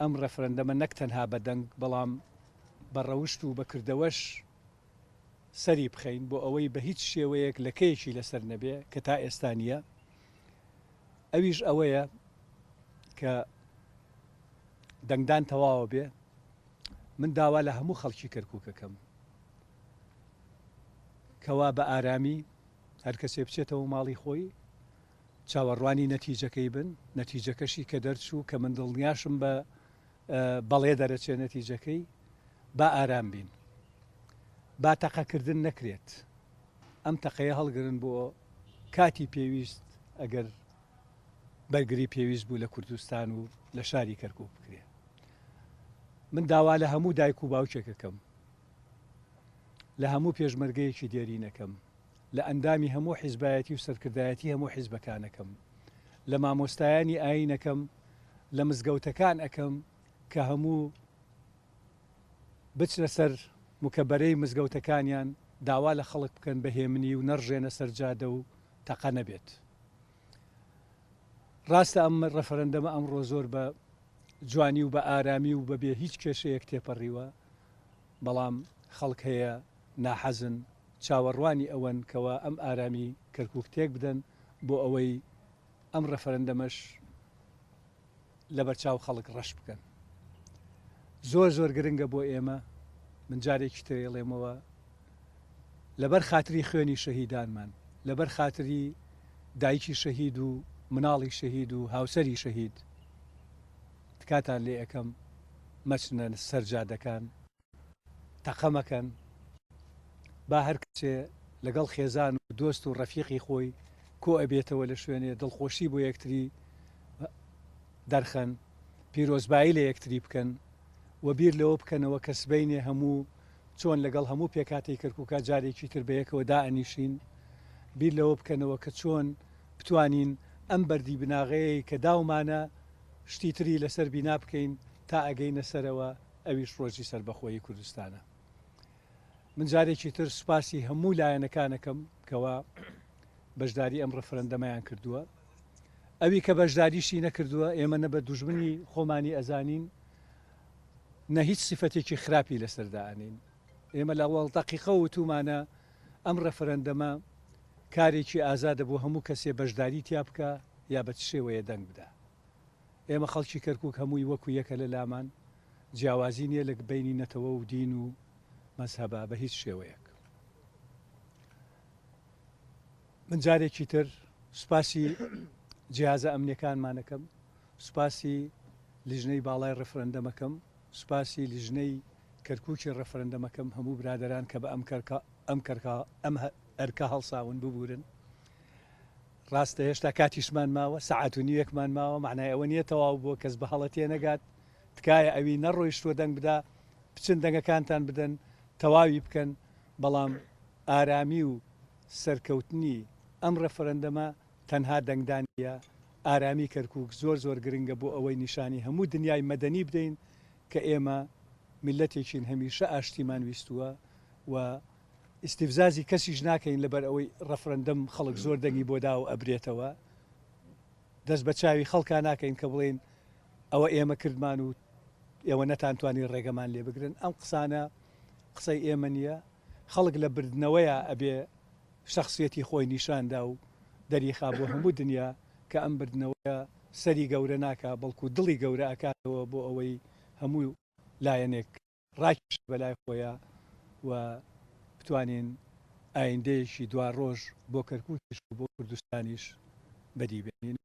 ئەم ڕەفرەندەمە نەک تەنها بە دەنگ بەڵام بە ڕەوشت و بەکردەوەش سەری بخەین بۆ ئەوەی بە هیچ شێوەیەک لەکەیەکی لەسەر نەبێ کە تا ئێستا نییە. ئەویش ئەوەیە کە دەنگدان تەواوە بێ. من داوا لە هەموو خەڵکی کەرکووکەکەم کەوا بە ئارامی هەر کەسێ بچێتەوە ماڵی خۆی چاوەڕوانی نەتیجەکەی بن، نەتیجەکەشی کە دەرچوو کە من دڵنیاشم بە بەڵێ دەرەچێ نەتیجەکەی، با ئارام بین، با تەقەکردن نەکرێت. ئەم تەقەیە هەڵگرن بۆ کاتی پێویست ئەگەر بەرگری پێویست بوو لە کوردستان و لە شاری کەرکووک بکرێ. من داوا لە هەموو دایک و باوکێکەکەم، لە هەموو پێشمەرگەیەکی دێرینەکەم، لە ئەندامی هەموو حیزبایەتی و سەرکردایەتی هەموو حیزبەکانەکەم، لە مامۆستایانی ئاینەکەم، لە مزگەوتەکان ئەەکەم کە هەموو بچنە سەر مکەبەرەی مزگەوتەکانیان داوا لە خەڵک بکەن بەهێمنی و نەڕژێنە سەرجادە و تەقە نەبێت. ڕاستە ئەم ڕەفەرەندەمە ئەمڕۆ زۆر بە جوانی و بە ئارامی و بەبێ هیچ کێشەیەک تێپەڕیوە، بەڵام خەڵک هەیە ناحەزن چاوەڕوانی ئەوەن کەوە ئەم ئارامی کەرکووک تێک بدەن بۆ ئەوەی ئەم ڕەفەرەندەمەش لەبەرچاو خەڵک ڕەش بکەن. زۆر زۆر گرنگە بۆ ئێمە، من جارێکی تێڵێمەوە، لەبەر خاتری خوێنی شەهیدانمان، لەبەر خاتری دایکی شەهید و مناڵی شەهید و هاوسەری شەهید، تکاتان لێ ئەەکەم مەچنە سەرجادەکان، تەقە مەکەن، با هەر کەسێ لەگەڵ خێزان و دۆست و ڕەفیقی خۆی کۆ ئەبێتەوە لە شوێنێ دڵخۆشی بۆ یەکتری دەرخەن، پیرۆزبایی لە یەکتری بکەن و بیر لەوە بکەنەوە کە سبەینێ هەموو چۆن لەگەڵ هەموو پێکاتی کەرکووکە جارێکی تر بەیەکەوە دائەنیشین، بیر لەوە بکەنەوە کە چۆن بتوانین ئەم بەردی بناغەیە کە داومانە شتی تری لەسەر بینا بکەین تا ئەگەینە سەرەوە، ئەویش ڕۆژی سەربەخۆیی کوردستانە. من جارێکی تر سوپاسی هەموو لایەنەکانەکەم کەوا بەشداری ئەم ڕەفەرەندەمەیان کردووە. ئەوی کە بەشداریشی نەکردووە، ئێمە نە بە دوژمنی خۆمانی ئەزانین، نە هیچ سیفەتێکی خراپی لەسەردانین. ئێمە لە ئەوڵ دەقیقە وتومانە ئەم ڕەفەرەندەمە کارێکی ئازادە بۆ هەموو کەسێ بەشداری تیا بکە یا بە شێوەیە دەنگ بدە. ئێمە خەڵکی کەرکووک هەمووی وەکو یەکە لە لامان، جیاوازی نییە لە بینی نەتەوە و دین و مەزهەبە بە هیچ شێوەیەک. من جارێکی تر سوپاسی جیازە ئەمنیەکانمانەکەم، سوپاسی لیژنەی باڵای ڕەفەرەندەمەکەم، سوپاسی لیژنەی کەرکووکی ڕەفەرەندەمەکەم، هەموو برادەران کە بە ئەم ئەرکە هەڵساون ببورن. ڕاستە هێشتا کاتیشمان ماوە، سەعات و نیوەکمان ماوە، معنای ئەوە نییە تەواو بۆ کەس بە هەڵە تێنەگات، تکایە ئەوی نەڕۆیشتوە دەنگ بدا، بچن دەنگەکانتان بدەن، تەواوی بکەن، بەڵام ئارامی و سەرکەوتنی ئەم ڕەفەرەندەمە تەنها دەنگدانیە. ئارامی کەرکووک زۆر زۆر گرنگە بۆ ئەوەی نیشانی هەموو دنیای مەدەنی بدەین کە ئێمە میلەتێکین هەمیشە ئاشتیمان ویستووە و ئیستیفزازی کەسیش ناکەین لەبەر ئەوەی ڕەفەرەندەم خەڵک زۆر دەنگی بۆ دا و ئەبرێتەوە. دەست بە چاوی خەڵکان ناکەین کە بڵێن ئەوە ئێمە کردمان و ئێوە نەتانتوانی ڕێگەمان لێ بگرن. ئەم قسانە قسەی ئێمە نییە. خەڵک لە بردنەوەیە ئەبێ شخصیەتی خۆی نیشاندا و دەریخا بۆ هەموو دنیا کە ئەم بردنەوەیە سەری گەورە ناکە، بەڵکو دڵی گەورە ئەکاتەوە بۆ ئەوەی هەموو لایەنێک ڕاکیش بەلای خۆیە و بتوانین ئایندەیەکی دوا ڕۆژ بۆ کەرکووکیش و بۆ کوردستانیش بەدیبێنین.